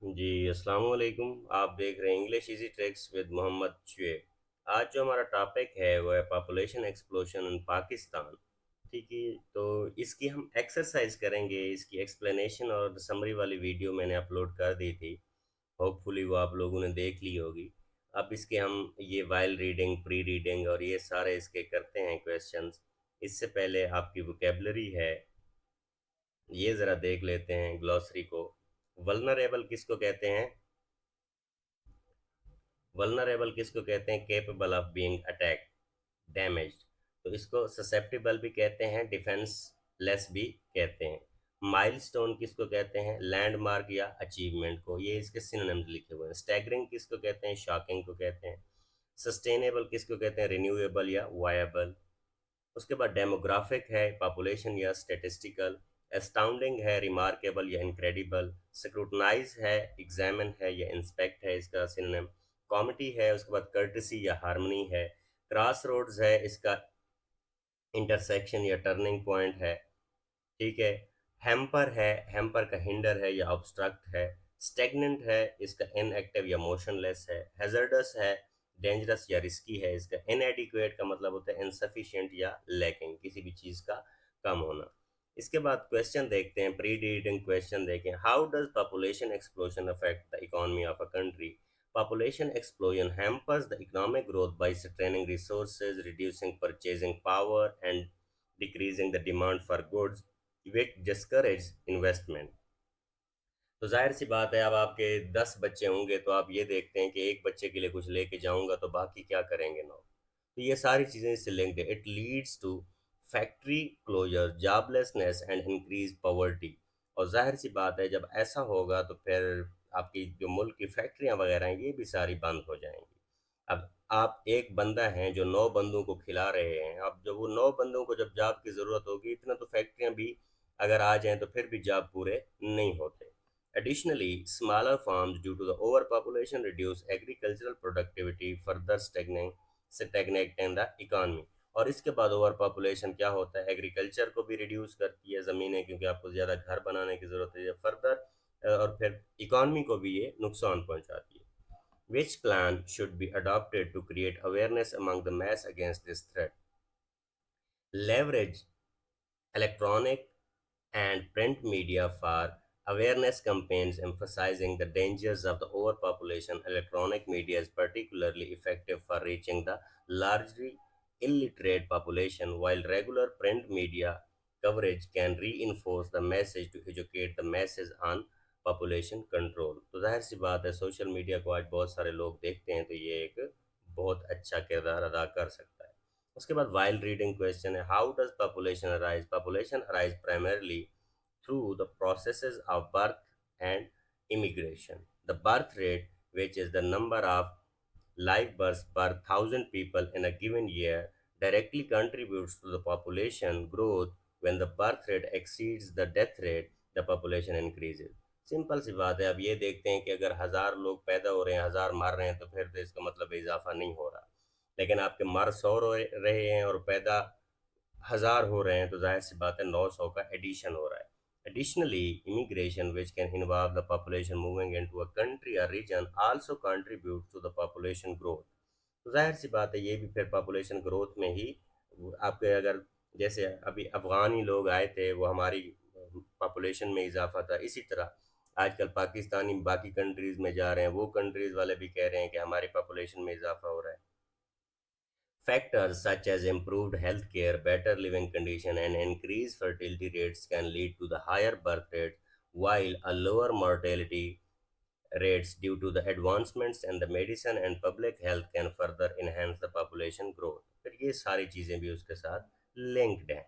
जी, अस्सलाम वालेकुम। आप देख रहे हैं English easy tricks with Mohammad Shoaib. आज जो हमारा टॉपिक है वो है पॉपुलेशन एक्सप्लोजन इन पाकिस्तान। ठीक है, तो इसकी हम एक्सरसाइज करेंगे। इसकी एक्सप्लेनेशन और समरी वाली वीडियो मैंने अपलोड कर दी थी। होपफुली वो आप लोगों ने देख ली होगी। अब इसके हम ये वाइल रीडिंग, प्री रीडिंग और ये सारे इसके करते हैं क्वेश्चंस। इससे पहले आपकी वोकेबलरी है, ये ज़रा देख लेते हैं ग्लॉसरी को। वल्नरेबल किसको कहते हैं? वल्नरेबल किसको कहते हैं? Capable of being attack, damaged. तो इसको ससेप्टिबल भी कहते हैं, डिफेंसलेस भी कहते हैं। माइलस्टोन किसको कहते हैं? लैंडमार्क या अचीवमेंट को। ये इसके सिनोनिम्स लिखे हुए हैं। स्टैगरिंग किसको कहते हैं? शॉकिंग को कहते हैं। सस्टेनेबल किसको कहते हैं? रिन्यूएबल या वायबल। उसके बाद डेमोग्राफिक है, पॉपुलेशन या स्टेटिस्टिकल। एस्टाउंडिंग है, रिमार्केबल या इनक्रेडिबल। स्क्रूटनाइज है, एग्जामिन है या इंस्पेक्ट है इसका सिनोनिम। कॉमिटी है, उसके बाद कर्टसी या हार्मनी है। क्रॉस रोड्स है, इसका इंटरसेक्शन या टर्निंग पॉइंट है। ठीक है। हैम्पर है, हैम्पर का हिंडर है या ऑब्स्ट्रक्ट है। स्टेगनेंट है, इसका इनएक्टिव या मोशनलेस है। हैजर्डस है, डेंजरस या रिस्की है इसका। इनएडिक्वेट का मतलब होता है इनसफिशिएंट या लैकिंग, किसी भी चीज़ का कम होना। इसके बाद क्वेश्चन देखते हैं, प्री रीडिंग क्वेश्चन देखें। How does population explosion affect the economy of a country? Population explosion hampers the economic growth by straining resources, reducing purchasing power, and decreasing the demand for goods, which discourage investment. तो जाहिर सी बात है, अब आपके 10 बच्चे होंगे तो आप ये देखते हैं कि एक बच्चे के लिए कुछ लेके जाऊंगा तो बाकी क्या करेंगे ना। तो ये सारी चीज़ें इससे लिंक्ड है। It leads to factory closure, joblessness and increase poverty. और जाहिर सी बात है, जब ऐसा होगा तो फिर आपकी जो मुल्क की फैक्ट्रियां वगैरह हैं ये भी सारी बंद हो जाएंगी। अब आप एक बंदा हैं जो 9 बंदों को खिला रहे हैं। अब जब वो 9 बंदों को जब जॉब की ज़रूरत होगी, इतना तो फैक्ट्रियां भी अगर आ जाएं तो फिर भी जॉब पूरे नहीं होते। Additionally, smaller farms due to the overpopulation reduce agricultural productivity, further stagnating the economy. और इसके बाद ओवर पॉपुलेशन क्या होता है? एग्रीकल्चर को भी रिड्यूस करती है ज़मीनें, क्योंकि आपको ज़्यादा घर बनाने की ज़रूरत है। फर्दर और फिर इकॉनमी को भी ये नुकसान पहुंचाती है। Which plan should be adopted to create awareness among the mass against this threat? Leverage electronic and print media for awareness campaigns emphasizing the dangers of the overpopulation. Electronic media is particularly effective for reaching the largely illiterate population, while regular print media coverage can reinforce the message to educate the masses on population control. तो जाहिर सी बात है, social media को आज बहुत सारे लोग देखते हैं तो ये एक बहुत अच्छा किरदार अदा कर सकता है। उसके बाद वाइल्ड रीडिंग क्वेश्चन है, how does population arise? Population arise primarily through the processes of birth and immigration. The birth rate, which is the number of live births per 1,000 people in a given year, directly contributes to the population growth. When the birth rate exceeds the death rate, the population increases. Simple सी बात है। अब ये देखते हैं कि अगर 1,000 लोग पैदा हो रहे हैं, 1,000 मर रहे हैं, तो फिर तो इसका मतलब इजाफा नहीं हो रहा। लेकिन आपके मर 100 रहे हैं और पैदा 1,000 हो रहे हैं, तो जाहिर सी बात है 900 का एडिशन हो रहा है। Additionally, immigration, which can involve the population moving into a country or region, also contributes to the population growth. तो जाहिर सी बात है ये भी फिर पॉपुलेशन ग्रोथ में ही आपके, अगर जैसे अभी अफ़गानी लोग आए थे वो हमारी पॉपुलेशन में इजाफा था, इसी तरह आजकल पाकिस्तानी बाकी कंट्रीज़ में जा रहे हैं, वो कंट्रीज़ वाले भी कह रहे हैं कि हमारी पॉपुलेशन में इजाफा हो रहा है। Factors such as improved healthcare, better living condition, and increased fertility rates can lead to the higher birth rate, while a lower mortality rates due to the advancements in the medicine and public health can further enhance the population growth. फिर ये सारी चीज़ें भी उसके साथ linked हैं।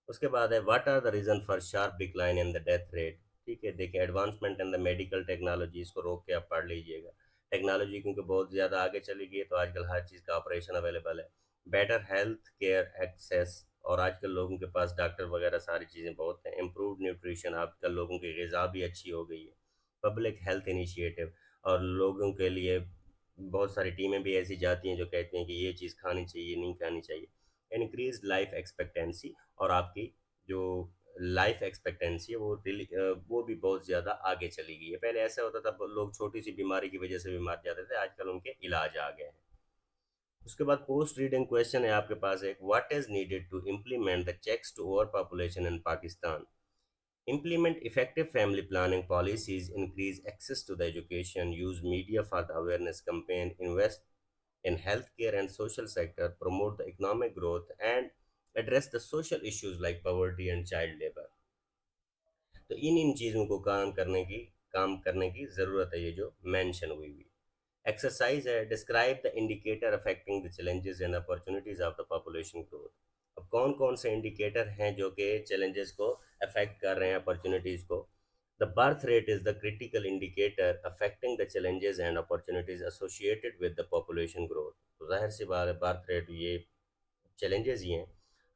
उसके बाद है, what are the reason for sharp decline in the death rate? ठीक है, देखिए advancement in the medical technology, इसको रोक के आप पढ़ लीजिएगा। टेक्नोलॉजी क्योंकि बहुत ज़्यादा आगे चली गई है तो आजकल हर चीज़ का ऑपरेशन अवेलेबल है। बेटर हेल्थ केयर एक्सेस, और आजकल लोगों के पास डॉक्टर वगैरह सारी चीज़ें बहुत हैं। इम्प्रूव्ड न्यूट्रिशन, आजकल लोगों की ग़िज़ा भी अच्छी हो गई है। पब्लिक हेल्थ इनिशिएटिव, और लोगों के लिए बहुत सारी टीमें भी ऐसी जाती हैं जो कहती हैं कि ये चीज़ खानी चाहिए, नहीं खानी चाहिए। इंक्रीज लाइफ एक्सपेक्टेंसी, और आपकी जो लाइफ एक्सपेक्टेंसी है वो भी बहुत ज़्यादा आगे चली गई है। पहले ऐसा होता था लोग छोटी सी बीमारी की वजह से भी मर जाते थे, आजकल उनके इलाज आ गए हैं। उसके बाद पोस्ट रीडिंग क्वेश्चन है आपके पास एक, what is needed to implement the checks to over population in Pakistan? Implement effective family planning policies, increase access to the education, use media for the awareness campaign, invest in healthcare and social sector, promote the economic growth, and address the social issues like poverty and child labor. तो इन चीज़ों को काम करने की ज़रूरत है, ये जो मेंशन हुई हुई एक्सरसाइज है। Describe the indicator affecting the challenges and opportunities of the population growth. अब कौन कौन से इंडिकेटर हैं जो कि चैलेंजेस को अफेक्ट कर रहे हैं, अपॉर्चुनिटीज को? The birth rate is the critical indicator affecting the challenges and opportunities associated with the population growth. तो जाहिर सी बात है, बर्थ रेट ये चैलेंजेस ही हैं।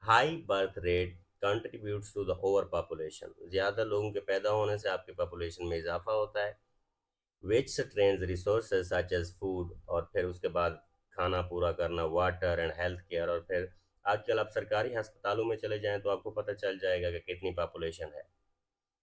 High birth rate contributes to the over population, ज़्यादा लोगों के पैदा होने से आपके पॉपुलेशन में इजाफा होता है। Which strains resources such as food, और फिर उसके बाद खाना पूरा करना, वाटर एंड हेल्थ केयर, और फिर आजकल आप सरकारी अस्पतालों में चले जाएं तो आपको पता चल जाएगा कि कितनी पॉपुलेशन है।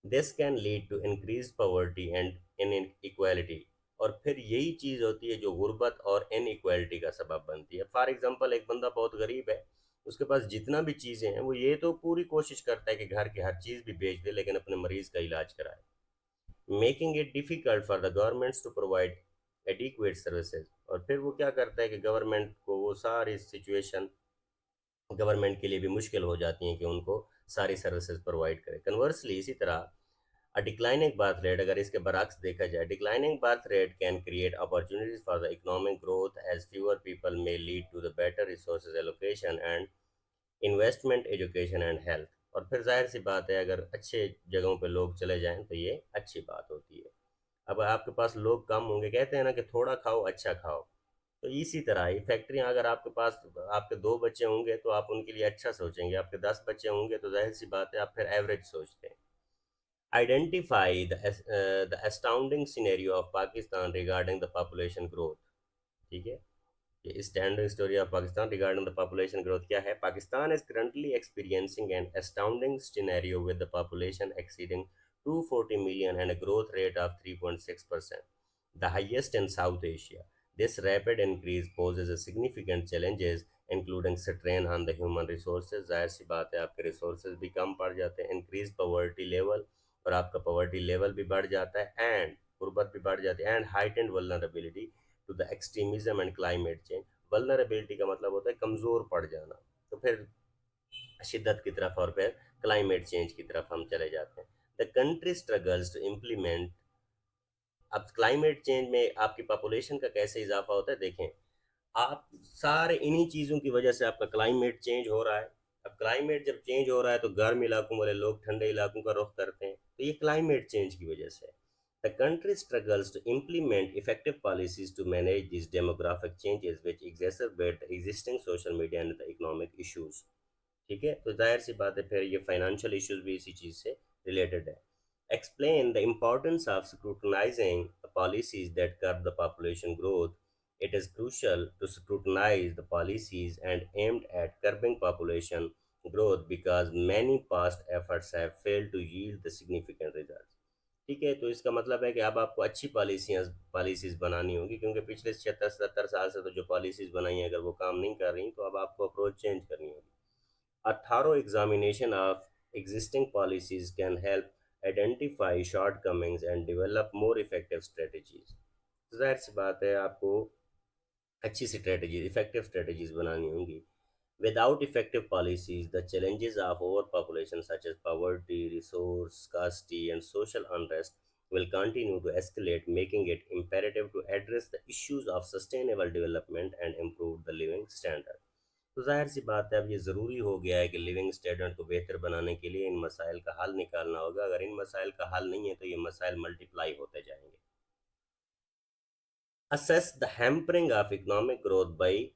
This can lead to increase poverty and inequality, और फिर यही चीज़ होती है जो गुर्बत और इन इक्वालिटी का सबब बनती है। फॉर एग्जांपल, एक बंदा बहुत गरीब है, उसके पास जितना भी चीज़ें हैं, वो ये तो पूरी कोशिश करता है कि घर की हर चीज़ भी बेच दे लेकिन अपने मरीज़ का इलाज कराए, making it difficult for the governments to provide adequate services. और फिर वो क्या करता है कि गवर्नमेंट को वो सारी सिचुएशन, गवर्नमेंट के लिए भी मुश्किल हो जाती हैं कि उनको सारी सर्विसेज प्रोवाइड करें। कन्वर्सली इसी तरह डिक्लाइनिंग बर्थ रेट, अगर इसके बरक्स देखा जाए, declining birth rate can create opportunities for the economic growth as fewer people may lead to the better resources allocation and investment, education and health. और फिर जाहिर सी बात है, अगर अच्छे जगहों पे लोग चले जाएं तो ये अच्छी बात होती है। अब आपके पास लोग कम होंगे, कहते हैं ना कि थोड़ा खाओ अच्छा खाओ, तो इसी तरह ही फैक्ट्रियाँ, अगर आपके पास आपके 2 बच्चे होंगे तो आप उनके लिए अच्छा सोचेंगे, आपके 10 बच्चे होंगे तो जाहिर सी बात है आप फिर एवरेज सोचते हैं। Identify the astounding scenario of Pakistan regarding the population growth। ठीक है, ये standing story of Pakistan regarding the population growth क्या है? Pakistan is currently experiencing an astounding scenario with the population exceeding 240 million and a growth rate of 3.6%, the highest in South Asia. This rapid increase poses a significant challenges including strain on the human resources। जाहिर सी बात है, आपके resources भी कम पड़ जाते हैं, increase poverty level, और आपका पॉवर्टी लेवल भी बढ़ जाता है, एंड गुर्बत भी बढ़ जाती है, and heightened vulnerability to the extremism and climate change. Vulnerability का मतलब होता है कमज़ोर पड़ जाना, तो फिर शिद्दत की तरफ और फिर क्लाइमेट चेंज की तरफ हम चले जाते हैं। The country struggles to implement. अब क्लाइमेट चेंज में आपकी पॉपुलेशन का कैसे इजाफा होता है, देखें आप, सारे इन्हीं चीज़ों की वजह से आपका क्लाइमेट चेंज हो रहा है। अब क्लाइमेट जब चेंज हो रहा है तो गर्म इलाकों वाले लोग ठंडे इलाकों का रुख करते हैं, तो ये क्लाइमेट चेंज की वजह से है। The country struggles to implement effective policies to manage this demographic changes which exacerbate the existing social media and the economic issues. ठीक है, तो जाहिर सी बात है फिर ये फाइनेंशियल इश्यूज भी इसी चीज़ से रिलेटेड है। Explain the importance of scrutinising policies that curb the population growth। It is crucial to scrutinize the policies and aimed at curbing population growth because many past efforts have failed to yield the significant results। ठीक है, तो इसका मतलब है कि अब आपको अच्छी पॉलिसीज बनानी होगी, क्योंकि पिछले 76-77 साल से तो जो पॉलिसीज बनाई हैं, अगर वो काम नहीं कर रही तो अब आपको अप्रोच चेंज करनी होगी। A thorough examination of existing policies can help identify shortcomings and develop more effective strategies। तो जाहिर सी बात है, आपको अच्छी स्ट्रेटजीज, इफेक्टिव स्ट्रेटजीज बनानी होंगी। Without effective policies, the challenges of overpopulation, such as poverty, resource scarcity, and social unrest, will continue to escalate, making it imperative to address the issues of sustainable development and improve the living standard। तो जाहिर सी बात है, अब ये ज़रूरी हो गया है कि लिविंग स्टैंडर्ड को बेहतर बनाने के लिए इन मसाइल का हल निकालना होगा। अगर इन मसाइल का हल नहीं है तो ये मसाइल मल्टीप्लाई होते जाएंगे। Assess the hampering of economic growth by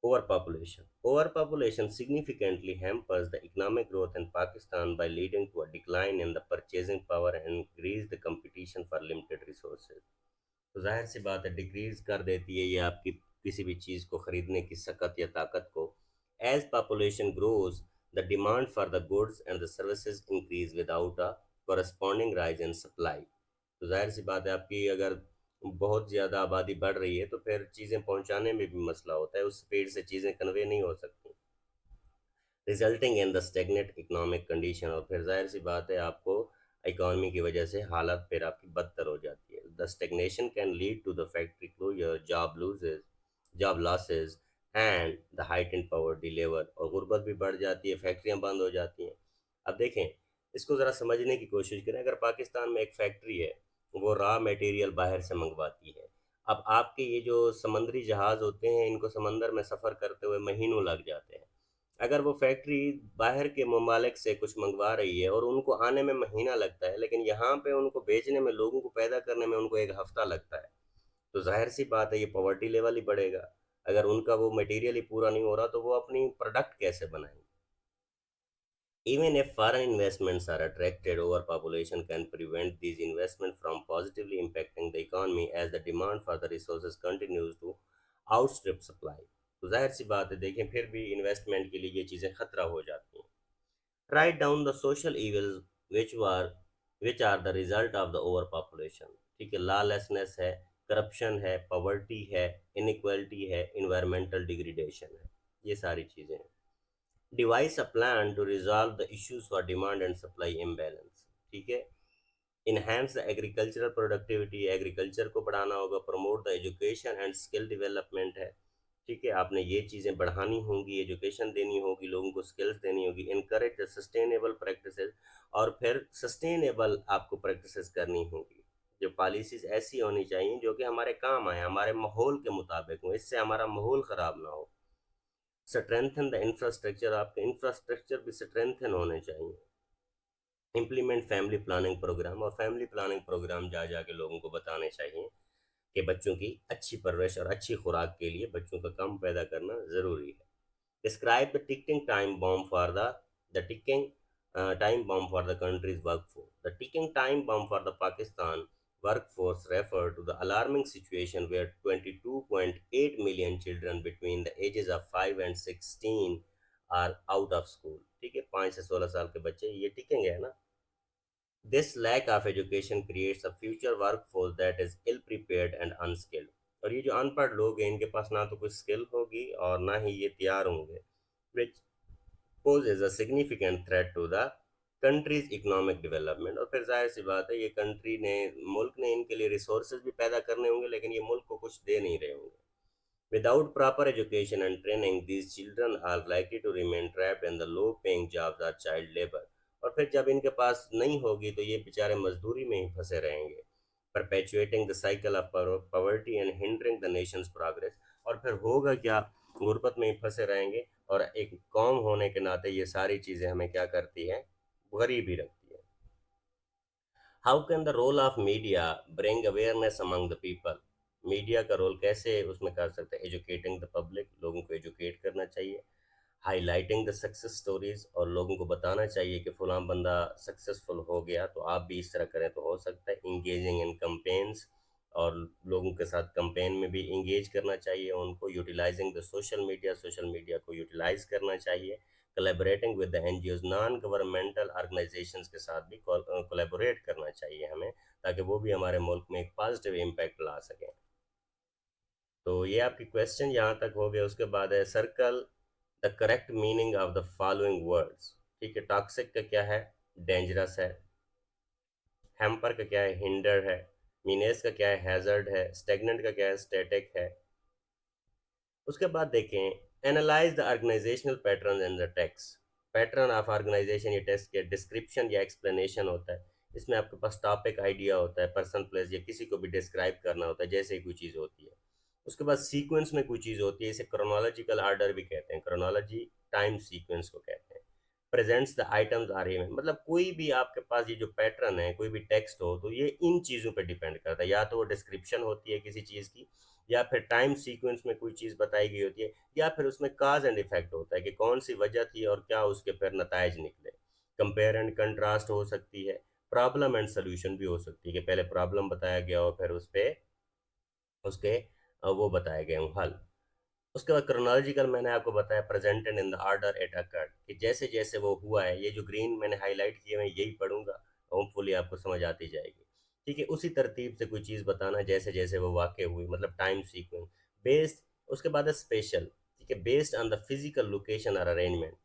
overpopulation। Overpopulation significantly hampers the economic growth in Pakistan by leading to a decline in the purchasing power and increase the competition for limited resources। तो जाहिर सी बात है, decrease कर देती है ये आपकी किसी भी चीज़ को ख़रीदने की सकत या ताकत को। As population grows, the demand for the goods and the services increase without a corresponding rise in supply. तो जाहिर सी बात है, आपकी अगर बहुत ज़्यादा आबादी बढ़ रही है तो फिर चीज़ें पहुंचाने में भी मसला होता है, उस स्पीड से चीज़ें कन्वे नहीं हो सकती, resulting in the stagnant economic condition. और फिर जाहिर सी बात है, आपको इकोनॉमी की वजह से हालत फिर आपकी बदतर हो जाती है। The stagnation can lead to the factory closure, job losses and the height in poverty level. और गुर्बत भी बढ़ जाती है, फैक्ट्रियाँ बंद हो जाती हैं। अब देखें, इसको ज़रा समझने की कोशिश करें। अगर पाकिस्तान में एक फैक्ट्री है, वो रॉ मटेरियल बाहर से मंगवाती है। अब आपके ये जो समंदरी जहाज़ होते हैं, इनको समंदर में सफ़र करते हुए महीनों लग जाते हैं। अगर वो फैक्ट्री बाहर के ममालिक से कुछ मंगवा रही है और उनको आने में महीना लगता है, लेकिन यहाँ पे उनको बेचने में, लोगों को पैदा करने में उनको एक हफ्ता लगता है, तो जाहिर सी बात है ये पॉवर्टी लेवल ही बढ़ेगा। अगर उनका वो मटेरियल ही पूरा नहीं हो रहा तो वो अपनी प्रोडक्ट कैसे बनाएंगे? Even if foreign investments are attracted, overpopulation can prevent these investments from positively impacting the economy as the demand for the resources continues to outstrip supply. तो जाहिर सी बात है, देखें फिर भी इन्वेस्टमेंट के लिए ये चीज़ें खतरा हो जाती हैं। Write down the social evils which are which are the result of the over population. ठीक है, लॉलेसनेस है, करप्शन है, पॉवर्टी है, इनइक्वालिटी है, इन्वायरमेंटल डिग्रेडेशन है, ये सारी चीज़ें हैं। Devise a plan to resolve the issues for demand and supply imbalance. ठीक है, enhance the agricultural productivity, agriculture को बढ़ाना होगा। Promote the education and skill development है। ठीक है, आपने ये चीज़ें बढ़ानी होंगी, एजुकेशन देनी होगी, लोगों को स्किल्स देनी होगी। इनकरेज द सस्टेनेबल प्रैक्टिसेस, और फिर सस्टेनेबल आपको प्रैक्टिसेस करनी होगी। जो पॉलिसीज ऐसी होनी चाहिए जो कि हमारे काम आए, हमारे माहौल के मुताबिक हो, इससे हमारा माहौल ख़राब ना हो। स्ट्रेंथन द इंफ्रास्ट्रक्चर, आपके इंफ्रास्ट्रक्चर भी स्ट्रेंथन होने चाहिए। इम्प्लीमेंट फैमिली प्लानिंग प्रोग्राम, और फैमिली प्लानिंग प्रोग्राम जा जा के लोगों को बताने चाहिए कि बच्चों की अच्छी परवरिश और अच्छी खुराक के लिए बच्चों का कम पैदा करना ज़रूरी है। Describe the ticking time bomb for the ticking time bomb for the country's workforce. The ticking time bomb for the Pakistan workforce refer to the alarming situation where 22.8 million children between the ages of 5 and 16 are out of school. ठीक है, 5 से 16 साल के बच्चे, ये टिकेंगे है ना। This lack of education creates a future workforce that is ill prepared and unskilled. और ये जो अनपढ़ लोग हैं, इनके पास ना तो कोई स्किल होगी और ना ही ये तैयार होंगे, which poses a significant threat to the country's economic development। और फिर जाहिर सी बात है, ये कंट्री ने, मुल्क ने इनके लिए रिसोर्सेज भी पैदा करने होंगे, लेकिन ये मुल्क को कुछ दे नहीं रहे होंगे। Without proper education and training, these children are likely to remain trapped in the low-paying jobs or child labor। और फिर जब इनके पास नहीं होगी तो ये बेचारे मजदूरी में ही फंसे रहेंगे। Perpetuating the cycle of poverty and hindering the nation's progress। और फिर होगा क्या, गुर्बत में ही फंसे रहेंगे। और एक कौम होने के नाते ये सारी चीज़ें हमें क्या करती हैं, गरीब ही रखती है। How can the role of media bring awareness among the people. Media का रोल कैसे उसमें कर सकते हैं? एजुकेटिंग द पब्लिक, लोगों को एजुकेट करना चाहिए। हाईलाइटिंग द सक्सेस स्टोरीज, और लोगों को बताना चाहिए कि फलां बंदा सक्सेसफुल हो गया तो आप भी इस तरह करें तो हो सकता है। इंगेजिंग इन कैंपेन्स, और लोगों के साथ कैंपेन में भी इंगेज करना चाहिए उनको। यूटिलाइजिंग द सोशल मीडिया को यूटिलाइज करना चाहिए। Collaborating with the NGOs, non governmental organisations के साथ भी कोलैबोरेट करना चाहिए हमें, ताकि वो भी हमारे मुल्क में एक पॉजिटिव इम्पैक्ट ला सकें। तो ये आपकी क्वेश्चन यहाँ तक हो गया। उसके बाद है circle the correct meaning of the following words. ठीक है, टॉक्सिक का क्या है? डेंजरस है। हैम्पर का क्या है? हिंडर है। मीनेस का क्या है? हैजर्ड है। स्टेगनेंट का क्या है? स्टैटिक है। उसके बाद देखें, analyse the organisational pattern in the text. Pattern of organisation, ये टेक्स्ट के डिस्क्रिप्शन या एक्सप्लेनेशन होता है। इसमें आपके पास टॉपिक आइडिया होता है, पर्सन प्लेस, या किसी को भी डिस्क्राइब करना होता है जैसे ही कोई चीज़ होती है। उसके बाद सीक्वेंस में कोई चीज़ होती है, इसे क्रोनोलॉजिकल आर्डर भी कहते हैं। क्रोनोलॉजी टाइम सीक्वेंस को कहते हैं। Presents the items are here, मतलब कोई भी आपके पास ये जो पैटर्न है, कोई भी टेक्स्ट हो तो ये इन चीज़ों पे डिपेंड करता है। या तो वो डिस्क्रिप्शन होती है किसी चीज़ की, या फिर टाइम सीक्वेंस में कोई चीज़ बताई गई होती है, या फिर उसमें काज एंड इफेक्ट होता है कि कौन सी वजह थी और क्या उसके फिर नताइज निकले। कंपेयर एंड कंट्रास्ट हो सकती है। प्रॉब्लम एंड सोल्यूशन भी हो सकती है कि पहले प्रॉब्लम बताया गया हो, फिर उस पे उसके वो बताए गए हों हल। उसके बाद क्रोनोलॉजिकल मैंने आपको बताया presented in the order it occurred, कि जैसे जैसे वो हुआ है, ये जो ग्रीन मैंने हाईलाइट किए मैं यही पढ़ूंगा, होपफुली आपको समझ आती जाएगी। ठीक है, उसी तरतीब से कोई चीज़ बताना जैसे जैसे वो वाक़ हुई, मतलब टाइम सीक्वेंस बेस्ड। उसके बाद है स्पेशल, ठीक है, based on the physical location और अरेंजमेंट,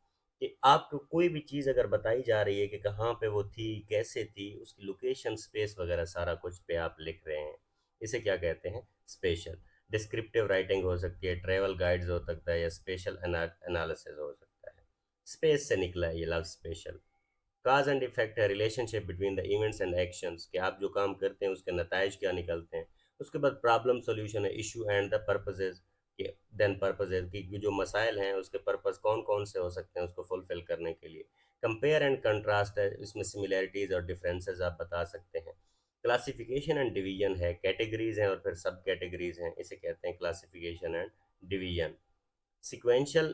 कि आपको कोई भी चीज़ अगर बताई जा रही है कि कहाँ पे वो थी, कैसे थी, उसकी लोकेशन, स्पेस वगैरह सारा कुछ पे आप लिख रहे हैं, इसे क्या कहते हैं, स्पेशल। डिस्क्रिप्टिव राइटिंग हो सकती है, ट्रेवल गाइड्स हो सकता है, या स्पेशल एनालिसिस हो सकता है। स्पेस से निकला है ये love special. Cause and effect है, relationship between the events and actions, कि आप जो काम करते हैं उसके नतज क्या निकलते हैं। उसके बाद प्रॉब्लम सॉल्यूशन है, इशू एंड द पर्पजेज, कि देन पर्पजेज की जो मसाइल हैं उसके पर्पस कौन कौन से हो सकते हैं उसको फुलफिल करने के लिए। कंपेयर एंड कंट्रास्ट है, इसमें सिमिलैरिटीज और डिफरेंसेस आप बता सकते हैं। क्लासिफिकेशन एंड डिवीजन है, कैटेगरीज हैं और फिर सब कैटेगरीज हैं, इसे कहते हैं क्लासिफिकेशन एंड डिवीजन। सिक्वेंशियल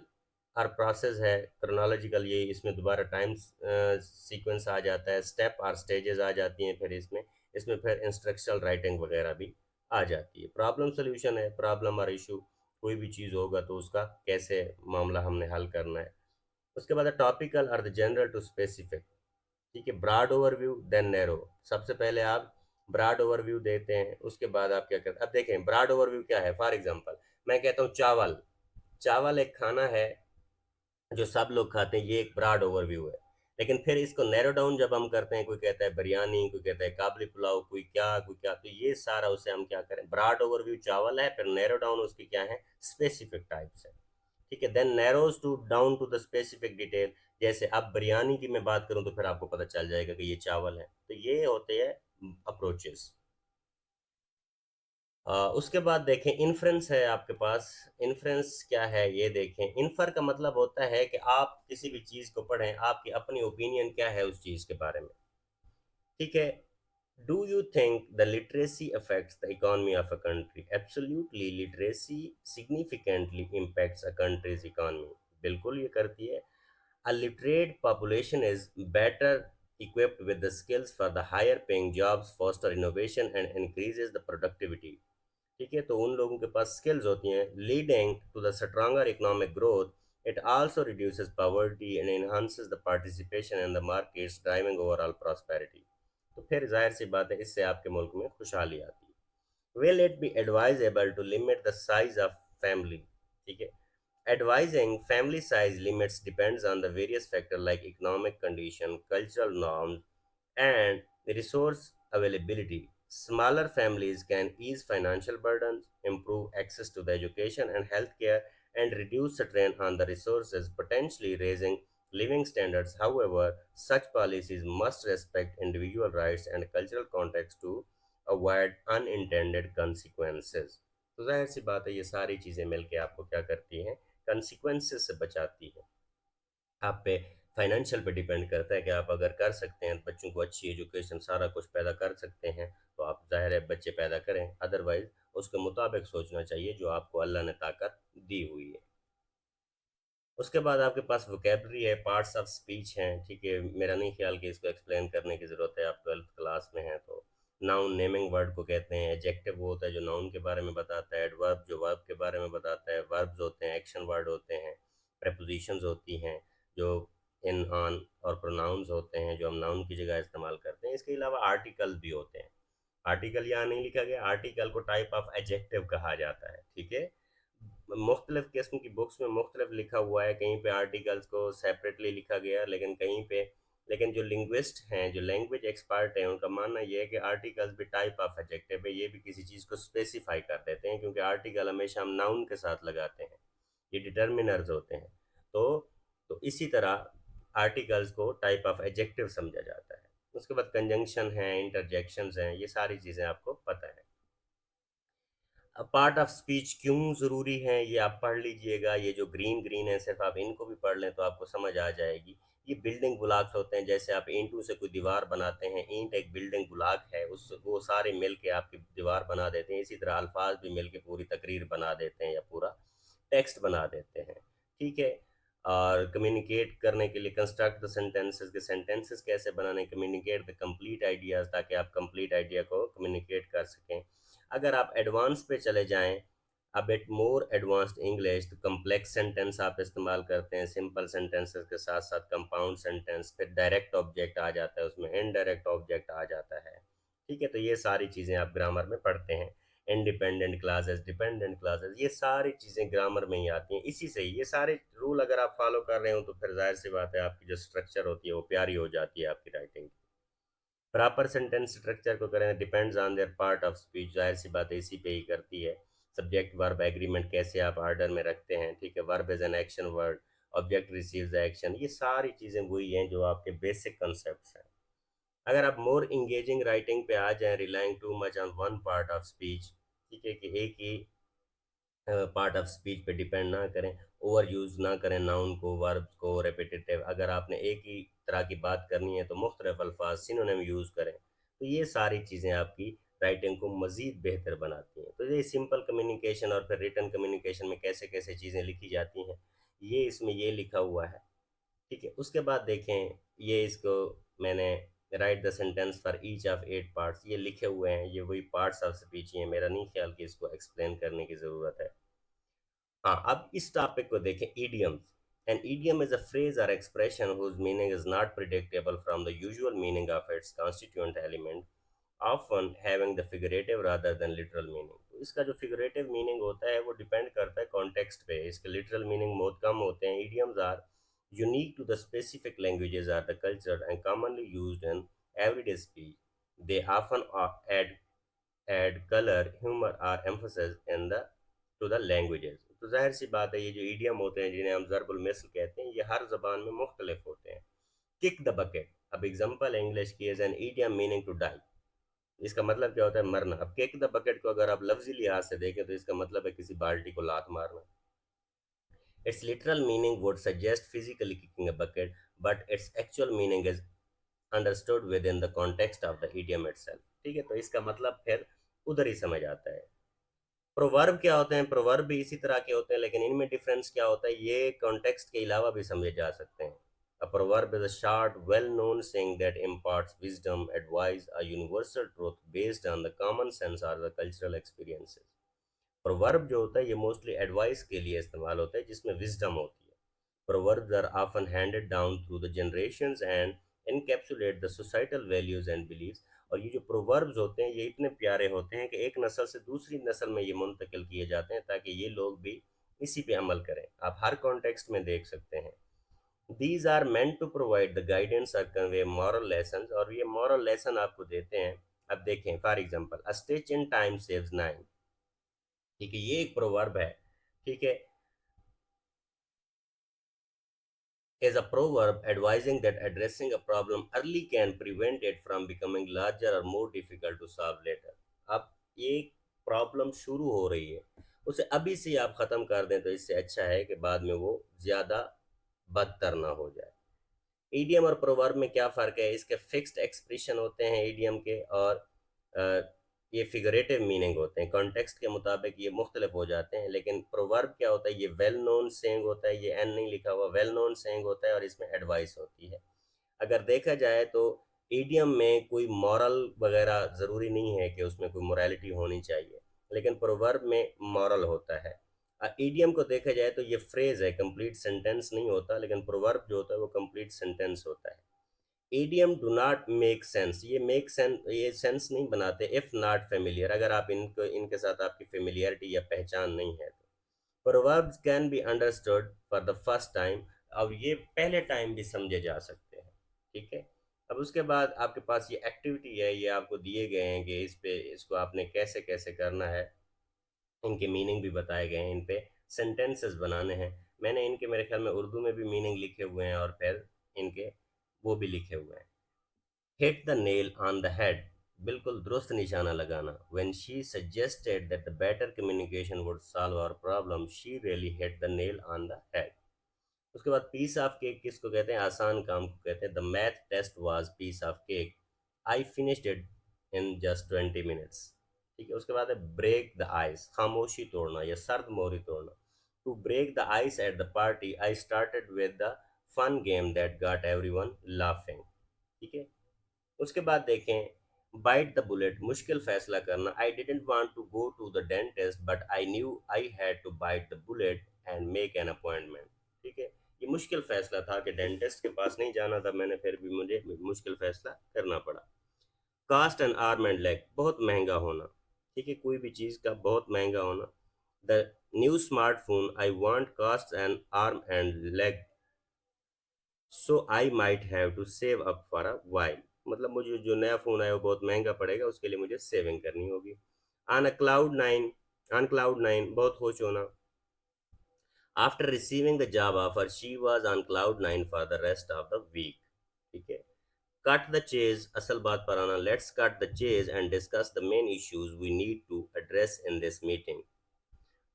और प्रोसेस है, क्रोनोलॉजिकल, ये इसमें दोबारा टाइम सीक्वेंस आ जाता है, स्टेप और स्टेजेस आ जाती हैं, फिर इसमें इसमें फिर इंस्ट्रक्शनल राइटिंग वगैरह भी आ जाती है। प्रॉब्लम सॉल्यूशन है, प्रॉब्लम और इशू, कोई भी चीज़ होगा तो उसका कैसे मामला हमने हल करना है। उसके बाद टॉपिकल और द जनरल टू स्पेसिफिक, ठीक है, ब्रॉड ओवरव्यू देन नैरो। सबसे पहले आप ब्रॉड ओवरव्यू देते हैं, उसके बाद आप क्या करते हैं, अब देखें ब्रॉड ओवरव्यू क्या है। फॉर एग्जांपल मैं कहता हूँ चावल, चावल एक खाना है जो सब लोग खाते हैं, ये एक ब्रॉड ओवरव्यू है। लेकिन फिर इसको नैरो डाउन जब हम करते हैं, कोई कहता है बिरयानी, कोई कहता है काबली पुलाव, कोई क्या कोई क्या, तो ये सारा उसे हम क्या करें, ब्रॉड ओवरव्यू चावल है, फिर नैरो डाउन उसकी क्या है, स्पेसिफिक टाइप्स है। ठीक है, then narrows to down to the specific detail. जैसे अब बिरयानी की मैं बात करूं तो फिर आपको पता चल जाएगा कि ये चावल है। तो ये होते हैं अप्रोचेस। उसके बाद देखें इन्फ्रेंस है आपके पास। इन्फ्रेंस क्या है ये देखें, इन्फर का मतलब होता है कि आप किसी भी चीज़ को पढ़ें, आपकी अपनी ओपिनियन क्या है उस चीज़ के बारे में। ठीक है, do you think the literacy affects the economy of a country? Absolutely, literacy significantly impacts a countries economy. बिल्कुल ये करती है। A literate population is better equipped with the skills for the higher paying jobs, foster innovation and increases the productivity। ठीक है, तो उन लोगों के पास स्किल्स होती हैं, leading to the stronger economic growth. It also reduces poverty and enhances the participation in the markets, driving overall prosperity. तो फिर जाहिर सी बात है, इससे आपके मुल्क में खुशहाली आती है। Will it be advisable to limit the size of family? ठीक है, advising family size limits depends on the various factors like economic condition, cultural norms, and resource availability. Smaller families can ease financial burdens, improve access to the education and healthcare, and reduce strain on the resources, potentially raising living standards. However, such policies must respect individual rights and cultural context to avoid unintended consequences। तो जाहिर सी बात है, ये सारी चीज़ें मिलकर आपको क्या करती हैं, कंसिक्वेंसेस से बचाती हैं। आप पे फाइनेंशियल पे डिपेंड करता है कि आप अगर कर सकते हैं, बच्चों को अच्छी एजुकेशन सारा कुछ पैदा कर सकते हैं, तो आप ज़ाहिर है बच्चे पैदा करें। अदरवाइज़ उसके मुताबिक सोचना चाहिए जो आपको अल्लाह ने ताकत दी हुई है। उसके बाद आपके पास वोकेबलरी है, पार्ट्स ऑफ स्पीच हैं। ठीक है, मेरा नहीं ख्याल कि इसको एक्सप्लेन करने की ज़रूरत है, आप 12th क्लास में हैं तो। नाउन नेमिंग वर्ड को कहते हैं। एडजेक्टिव वो होता है जो नाउन के बारे में बताता है। एडवर्ब जो वर्ब के बारे में बताता है। वर्ब्स होते हैं, एक्शन वर्ड होते हैं। प्रेपोजिशंस होती हैं जो इन, ऑन और प्रोनाउंस होते हैं जो हम नाउन की जगह इस्तेमाल करते हैं। इसके अलावा आर्टिकल भी होते हैं। आर्टिकल यहाँ नहीं लिखा गया, आर्टिकल को टाइप ऑफ एडजेक्टिव कहा जाता है। ठीक है, मुख्तलिफ किस्म की बुक्स में मुख्तलिफ लिखा हुआ है, कहीं पे आर्टिकल्स को सेपरेटली लिखा गया, लेकिन कहीं पे, लेकिन जो लिंग्विस्ट हैं, जो लैंग्वेज एक्सपर्ट हैं, उनका मानना ये है कि आर्टिकल्स भी टाइप ऑफ एडजेक्टिव है। ये भी किसी चीज़ को स्पेसिफाई कर देते हैं, क्योंकि आर्टिकल हमेशा हम नाउन के साथ लगाते हैं, ये डिटर्मिनर्स होते हैं। तो तो इसी तरह आर्टिकल्स को टाइप ऑफ एडजेक्टिव समझा जाता है। उसके बाद कंजंक्शन है, इंटरजेक्शंस हैं, ये सारी चीज़ें आपको पता है। पार्ट ऑफ स्पीच क्यों ज़रूरी है ये आप पढ़ लीजिएगा। ये जो ग्रीन ग्रीन है सिर्फ आप इनको भी पढ़ लें तो आपको समझ आ जाएगी। ये बिल्डिंग ब्लॉक्स होते हैं, जैसे आप ईंटों से कोई दीवार बनाते हैं, ईंट एक बिल्डिंग ब्लॉक है, उस वो सारे मिल के आपकी दीवार बना देते हैं। इसी तरह अल्फाज भी मिल के पूरी तकरीर बना देते हैं या पूरा टेक्स्ट बना देते हैं। ठीक है, और कम्युनिकेट करने के लिए कंस्ट्रक्ट द सेंटेंसेस, के सेंटेंसेस कैसे बनाने, कम्युनिकेट द कंप्लीट आइडियाज़, ताकि आप कंप्लीट आइडिया को कम्युनिकेट कर सकें। अगर आप एडवांस पे चले जाएं अब बिट मोर एडवांस्ड इंग्लिश, तो कम्प्लेक्स सेंटेंस आप इस्तेमाल करते हैं, सिंपल सेंटेंसेस के साथ साथ कंपाउंड सेंटेंस, फिर डायरेक्ट ऑब्जेक्ट आ जाता है उसमें, इनडायरेक्ट ऑब्जेक्ट आ जाता है। ठीक है, तो ये सारी चीज़ें आप ग्रामर में पढ़ते हैं। इंडिपेंडेंट क्लासेस, डिपेंडेंट क्लासेस, ये सारी चीज़ें ग्रामर में ही आती हैं। इसी से ही ये सारे रूल अगर आप फॉलो कर रहे हो तो फिर जाहिर सी बात है आपकी जो स्ट्रक्चर होती है वो प्यारी हो जाती है आपकी राइटिंग। प्रॉपर सेंटेंस स्ट्रक्चर को करें, depends on their part of speech, जाहिर सी बात है इसी पे ही करती है। सब्जेक्ट वर्ब एग्रीमेंट कैसे आप ऑर्डर में रखते हैं, ठीक है, verb is an action word, object receives the action, ये सारी चीज़ें वही हैं जो आपके बेसिक कॉन्सेप्ट्स हैं। अगर आप मोर इंगेजिंग राइटिंग पे आ जाएं, relying too much on one part of speech, ठीक है, कि एक ही पार्ट ऑफ स्पीच पे डिपेंड ना करें, ओवर यूज़ ना करें नाउन को, वर्ब्स को, रेपिटेटिव, अगर आपने एक ही तरह की बात करनी है तो मुख्तलिफ अल्फाज सिनोनिम यूज़ करें, तो ये सारी चीज़ें आपकी राइटिंग को मज़ीद बेहतर बनाती हैं। तो ये सिंपल कम्युनिकेशन और फिर रिटर्न कम्युनिकेशन में कैसे कैसे चीज़ें लिखी जाती हैं, ये इसमें ये लिखा हुआ है। ठीक है, उसके बाद देखें, ये इसको मैंने right the sentence for each of 8 parts ये लिखे हुए हैं, ये वही पार्ट्स ऑफ स्पीच ही हैं, मेरा नहीं ख्याल कि इसको एक्सप्लेन करने की ज़रूरत है। हाँ, अब इस टॉपिक को देखें, idioms. An idiom is a phrase or expression whose meaning is not predictable from the usual meaning of its constituent element, often having the figurative rather than literal meaning. तो इसका जो figurative meaning होता है वो depend करता है context पे, इसके literal meaning बहुत कम होते हैं। Idioms are unique to the specific languages or the culture and commonly used in everyday speech. They often add color, humor or emphasis in the to the languages. तो जाहिर सी बात है ये जो ईडियम होते हैं जिन्हें हम ज़रबुल मिसल कहते हैं, ये हर ज़बान में मुख्तलिफ होते हैं। किक द बकेट, अब एग्जांपल है इंग्लिश की, as an idiom meaning to die, इसका मतलब क्या होता है, मरना। अब किक द बकेट को अगर आप लफ्जी लिहाज से देखें तो इसका मतलब है किसी बाल्टी को लात मारना। It's literal meaning would suggest physically kicking a bucket, but its actual meaning is understood with in the context of the idiom itself. ठीक है, तो इसका मतलब फिर उधर ही समझ आता है। प्रोवर्ब क्या होते हैं, प्रोवर्ब भी इसी तरह के होते हैं, लेकिन इनमें डिफरेंस क्या होता है, ये कॉन्टेक्स्ट के अलावा भी समझे जा सकते हैं। A proverb is a short well known saying that imparts wisdom, advice, a universal truth based on the common sense और द कल्चरल एक्सपीरियंसेस। प्रोवर्ब जो होता है ये मोस्टली एडवाइस के लिए इस्तेमाल होता है जिसमें विजडम होती है। Proverbs are often handed down through the generations and encapsulate the societal values and beliefs। और ये जो प्रोवर्ब्स होते हैं ये इतने प्यारे होते हैं कि एक नस्ल से दूसरी नस्ल में ये मुंतकिल किए जाते हैं ताकि ये लोग भी इसी पे अमल करें। आप हर कॉन्टेक्स्ट में देख सकते हैं। These are meant to provide the guidance और कन्वे मॉरल लेसन, और ये मॉरल लेसन आपको देते हैं। अब देखें, for example, a stitch in time saves nine. ठीक है, ये एक प्रोवर्ब है। ठीक है, is a proverb advising that addressing a problem early can prevent it from becoming larger or more difficult to solve later। अब ये प्रॉब्लम शुरू हो रही है, उसे अभी से आप ख़त्म कर दें तो इससे अच्छा है कि बाद में वो ज़्यादा बदतर ना हो जाए। ईडियम और प्रोवर्ब में क्या फ़र्क है, इसके फिक्स्ड एक्सप्रेशन होते हैं ईडियम के, और अ, ये फिगरेटिव मीनिंग होते हैं, कॉन्टेक्स्ट के मुताबिक ये मुख्तलिफ हो जाते हैं। लेकिन प्रोवर्ब क्या होता है, ये वेल नोन सेइंग होता है, ये एन नहीं लिखा हुआ, वेल नोन सेइंग होता है और इसमें एडवाइस होती है। अगर देखा जाए तो ईडियम में कोई मॉरल वगैरह ज़रूरी नहीं है कि उसमें कोई मोरालिटी होनी चाहिए, लेकिन प्रोवर्ब में मॉरल होता है। ईडियम को देखा जाए तो ये फ्रेज है, कंप्लीट सेंटेंस नहीं होता, लेकिन प्रोवर्ब जो होता है वो कंप्लीट सेंटेंस होता है। Idiom do not make sense, ये मेक सेंस, ये सेंस नहीं बनाते इफ़ नॉट फेमिलियर, अगर आप इनको इनके साथ आपकी फेमिलियरिटी या पहचान नहीं है तो। Proverbs can be understood for the first time, अब ये पहले टाइम भी समझे जा सकते हैं। ठीक है, अब उसके बाद आपके पास ये एक्टिविटी है, ये आपको दिए गए हैं कि इस पे इसको आपने कैसे कैसे करना है, इनके मीनिंग भी बताए गए हैं, इन पे सेंटेंसेस बनाने हैं। मैंने इनके मेरे ख्याल में उर्दू में भी मीनिंग लिखे हुए हैं और फिर इनके वो भी लिखे हुए हैं। Hit the nail on the head, बिल्कुल दुरुस्त निशाना लगाना। When she suggested that the better communication would solve our problem, she really hit the nail on the head. उसके बाद पीस ऑफ केक किसको कहते हैं, आसान काम को कहते हैं। The math test was piece of cake, I finished it in just 20 minutes. ठीक है, उसके बाद है ब्रेक द आइस, खामोशी तोड़ना या सर्द मोरी तोड़ना। To break the ice at the party, I started with the fun game that got everyone laughing. ठीक है, उसके बाद देखें, बाइट द बुलेट, मुश्किल फैसला करना, I didn't want to go to the dentist but I knew I had to bite the bullet and make an appointment. ठीक है, ये मुश्किल फैसला था कि डेंटिस्ट के पास नहीं जाना था मैंने, फिर भी मुझे मुश्किल फैसला करना पड़ा। Cost and arm and leg, बहुत महंगा होना। ठीक है, कोई भी चीज़ का बहुत महंगा होना। The new smartphone, I want cost and arm and leg so I might have to save up for a while, मतलब मुझे जो नया फ़ोन आया वो बहुत महंगा पड़ेगा, उसके लिए मुझे सेविंग करनी होगी। On a cloud nine, on cloud nine, बहुत खुश होना। After receiving the job offer she was on cloud nine for the rest of the week. ठीक है, कट द चेज, असल बात पर आना। Let's cut the chase and discuss the main issues we need to address in this meeting.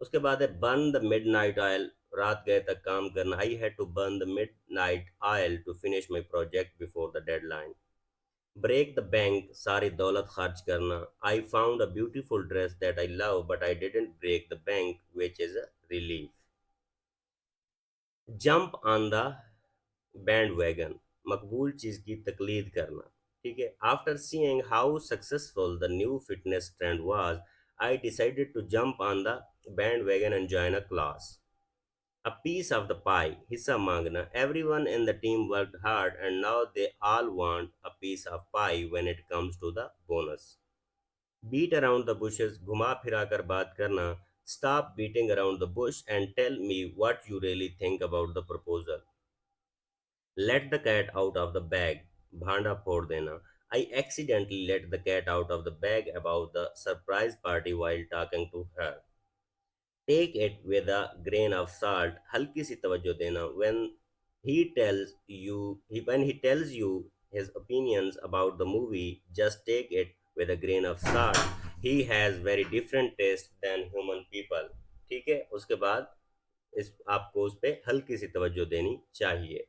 उसके बाद है burn the midnight oil, रात गए तक काम करना। I had to burn the midnight oil to finish my project before the deadline. Break the bank, सारी दौलत खर्च करना। I found a beautiful dress that I love but I didn't break the bank which is a relief. Jump on the bandwagon, मकबूल चीज़ की तकलीद करना। ठीक है, after seeing how successful the new fitness trend was I decided to jump on the bandwagon and join a class. A piece of the pie, हिस्सा मांगना. Everyone in the team worked hard and now they all want a piece of pie when it comes to the bonus. Beat around the bushes, घुमा फिरा कर बात करना. Stop beating around the bush and tell me what you really think about the proposal. Let the cat out of the bag, भांडा फोड़ देना. I accidentally let the cat out of the bag about the surprise party while talking to her. Take it with a grain of salt, हल्की सी तवज्जो देना। When he tells you his opinions about the movie, just take it with a grain of salt. He has very different taste than human people। ठीक है, उसके बाद इस आपको उस पर हल्की सी तवज्जो देनी चाहिए।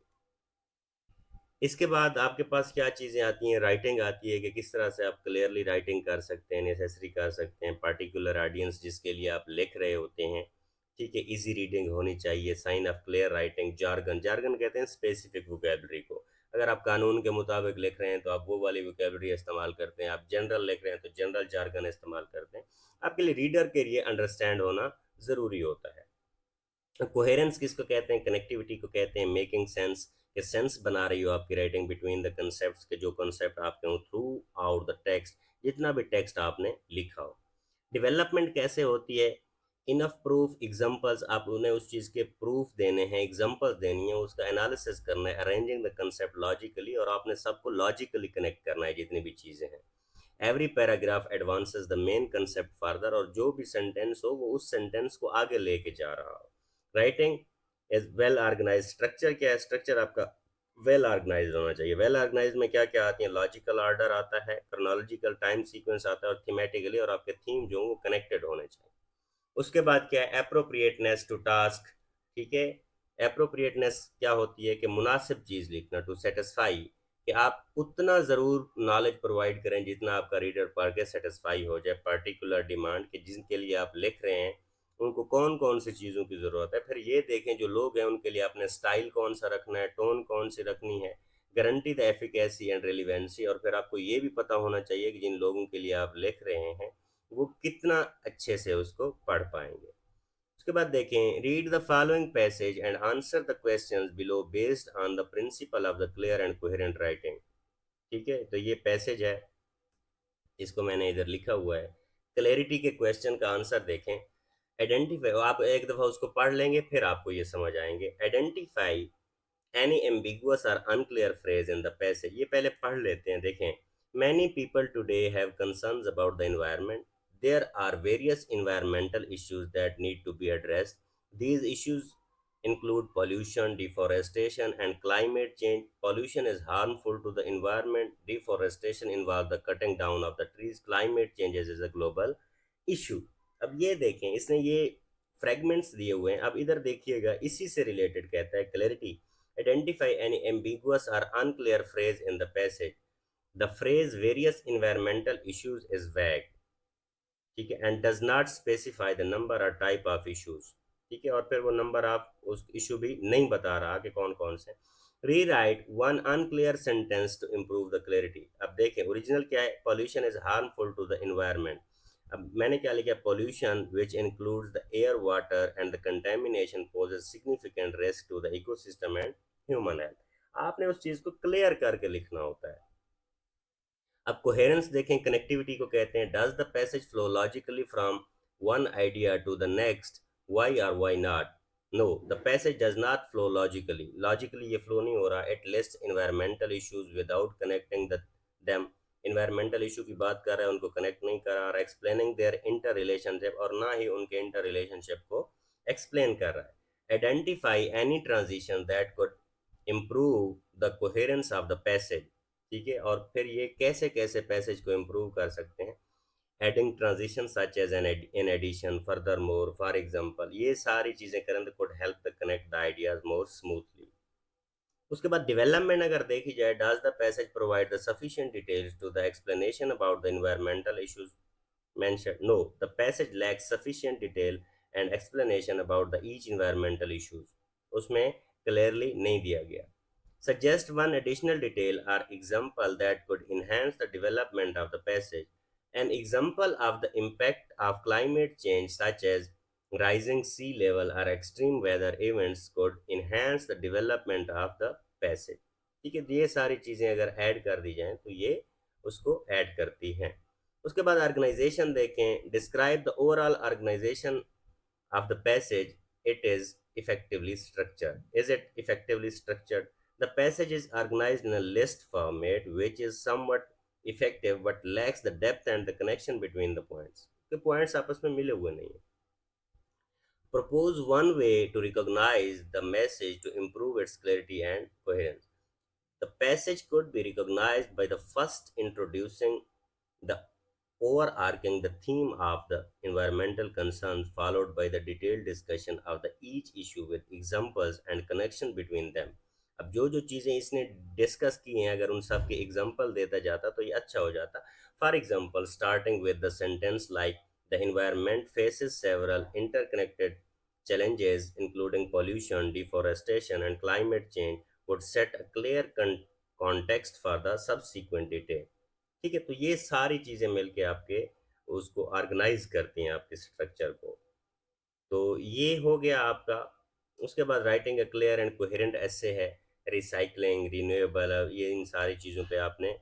इसके बाद आपके पास क्या चीज़ें आती हैं, राइटिंग आती है कि किस तरह से आप क्लियरली राइटिंग कर सकते हैं, नेसेसरी कर सकते हैं, पार्टिकुलर ऑडियंस जिसके लिए आप लिख रहे होते हैं। ठीक है, इजी रीडिंग होनी चाहिए, sign of clear writing. Jargon, jargon कहते हैं स्पेसिफिक वोकेबलरी को। अगर आप कानून के मुताबिक लिख रहे हैं तो आप वो वाली वोकेबलरी इस्तेमाल करते हैं, आप जनरल लिख रहे हैं तो जनरल जार्गन इस्तेमाल करते हैं। आपके लिए रीडर के लिए अंडरस्टैंड होना ज़रूरी होता है। कोहेरेंस किसको कहते हैं, कनेक्टिविटी को कहते हैं। मेकिंग सेंस, के सेंस बना रही हो आपकी राइटिंग बिटवीन द कंसेप्ट, के जो कंसेप्ट आपके हो थ्रू आउट द टेक्स्ट, जितना भी टेक्स्ट आपने लिखा हो। डेवलपमेंट कैसे होती है, इनफ प्रूफ एग्जांपल्स, आप उन्हें उस चीज़ के प्रूफ देने हैं, एग्जांपल्स देनी है, उसका एनालिसिस करना है, अरेंजिंग द कंसेप्ट लॉजिकली, और आपने सबको लॉजिकली कनेक्ट करना है जितनी भी चीज़ें हैं। Every paragraph advances the main concept further, और जो भी सेंटेंस हो वो उस सेंटेंस को आगे लेके जा रहा हो। Writing is well organize, structure क्या है, स्ट्रक्चर आपका वेल ऑर्गेनाइज होना चाहिए। वेल ऑर्गेनाइज में क्या क्या आती है, लॉजिकल ऑर्डर आता है, क्रोनोलॉजिकल टाइम सीक्वेंस आता है, और थीमेटिकली, और आपके थीम जो वो कनेक्टेड होने चाहिए। उसके बाद क्या है, अप्रोप्रिएटनेस टू टास्क। ठीक है, अप्रोप्रिएटनेस क्या होती है कि मुनासिब चीज़ लिखना, टू सेटिस्फाई, कि आप उतना ज़रूर नॉलेज प्रोवाइड करें जितना आपका रीडर पढ़ के सेटिस्फाई हो जाए। पर्टिकुलर डिमांड, कि जिनके लिए आप लिख रहे हैं उनको कौन कौन सी चीज़ों की ज़रूरत है। फिर ये देखें जो लोग हैं उनके लिए आपने स्टाइल कौन सा रखना है, टोन कौन सी रखनी है। Guarantee the efficacy and relevancy, और फिर आपको ये भी पता होना चाहिए कि जिन लोगों के लिए आप लिख रहे हैं वो कितना अच्छे से उसको पढ़ पाएंगे। उसके बाद देखें, read the following passage and answer the questions below based on the principle of the clear and coherent writing. ठीक है, तो ये पैसेज है, इसको मैंने इधर लिखा हुआ है। क्लैरिटी के क्वेश्चन का आंसर देखें। आइडेंटिफाई, आप एक दफ़ा उसको पढ़ लेंगे फिर आपको ये समझ आएंगे। आइडेंटिफाई एनी एम्बिगुअस और unclear phrase in the passage, ये पहले पढ़ लेते हैं। देखें, many people today have concerns about the environment, there are various environmental issues that need to be addressed. These issues include pollution, deforestation, and climate change. Pollution is harmful to the environment. Deforestation involves the cutting down of the trees. Climate changes is a global issue. अब ये देखें, इसने ये fragments दिए हुए हैं। अब इधर देखिएगा, इसी से रिलेटेड कहता है क्लैरिटी। आइडेंटिफाई एनी एम्बिगुअस और unclear phrase in the passage. The phrase various environmental issues is वैग। ठीक है, and does not specify the number और टाइप ऑफ इश्यूज। ठीक है, और फिर वो नंबर ऑफ उस इशू भी नहीं बता रहा कि कौन कौन से। Rewrite one unclear sentence to improve the clarity. अब देखें ओरिजिनल क्या है, pollution is harmful to the environment. अब मैंने क्या लिखा, pollution which includes the air water and the contamination poses significant risk to the ecosystem and human health. आपने उस चीज को क्लियर करके लिखना होता है। अब कोहेरेंस देखें, कनेक्टिविटी को कहते हैं, does the passage flow logically from one idea to the next, why और why not. No, the passage does not flow logically, logically ये फ्लो नहीं हो रहा। It lists environmental issues without connecting them, environmental issue की बात कर रहा है, उनको कनेक्ट नहीं करा रहा, एक्सप्लेनिंग देयर इंटर रिलेशनशिप, और ना ही उनके इंटर रिलेशनशिप को एक्सप्लेन कर रहा है। Identify any transition that could improve the coherence of the passage. ठीक है, और फिर ये कैसे कैसे पैसेज को इम्प्रूव कर सकते हैं, adding transition such as an in addition, furthermore, for example, ये सारी चीजें करें तो could help the connect the ideas more smoothly. उसके बाद डेवलपमेंट अगर देखी जाए, does the passage provide the sufficient details to the explanation about the environmental issues mentioned? No, the passage lacks sufficient detail and explanation about the each environmental issues. उसमें clearly नहीं दिया गया। Suggest one additional detail or example that could enhance the development of the passage. An example of the impact of climate change, such as rising sea level or extreme weather events, could enhance the development of the passage. ठीक है, ये सारी चीज़ें अगर add कर दी जाएं तो ये उसको ऐड करती हैं। उसके बाद ऑर्गेनाइजेशन देखें, describe the overall organization of the passage. It is effectively structured. Is it effectively structured? The passage is organized in a list format which is somewhat effective but lacks the depth and the connection between the points. The points आपस में मिले हुए नहीं हैं। Propose one way to recognize the message to improve its clarity and coherence. The passage could be recognized by the first introducing the overarching the theme of the environmental concerns, followed by the detailed discussion of the each issue with examples and connection between them. अब जो जो चीज़ें इसने discuss की हैं अगर उन सब के एग्जाम्पल देता जाता तो ये अच्छा हो जाता। For example, starting with the sentence like the environment faces several interconnected challenges including pollution, deforestation and climate change would set a clear context for the subsequent detail. ठीक है, तो ये सारी चीज़ें मिलके आपके उसको ऑर्गेनाइज करती हैं आपके स्ट्रक्चर को। तो ये हो गया आपका। उसके बाद writing a clear and coherent essay है, रिसाइकलिंग, रिन्यूएबल, ये इन सारी चीज़ों पे आपने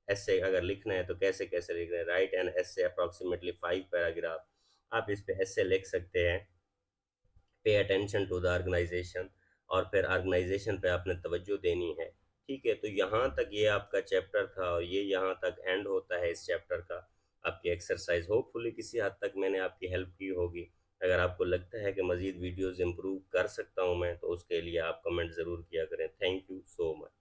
एसे अगर लिखना है तो कैसे कैसे लिखना है। Right and essay approximately 5 paragraph, आप इस पे एसे लिख सकते हैं। Pay attention to the organisation, और फिर ऑर्गेनाइजेशन पे आपने तवज्जो देनी है। ठीक है, तो यहाँ तक ये आपका चैप्टर था और ये यहाँ तक एंड होता है इस चैप्टर का। आपकी एक्सरसाइज होपफुली किसी हद तक मैंने आपकी हेल्प की होगी। अगर आपको लगता है कि मज़ीद वीडियोज़ इम्प्रूव कर सकता हूँ मैं, तो उसके लिए आप कमेंट ज़रूर किया करें। Thank you so much.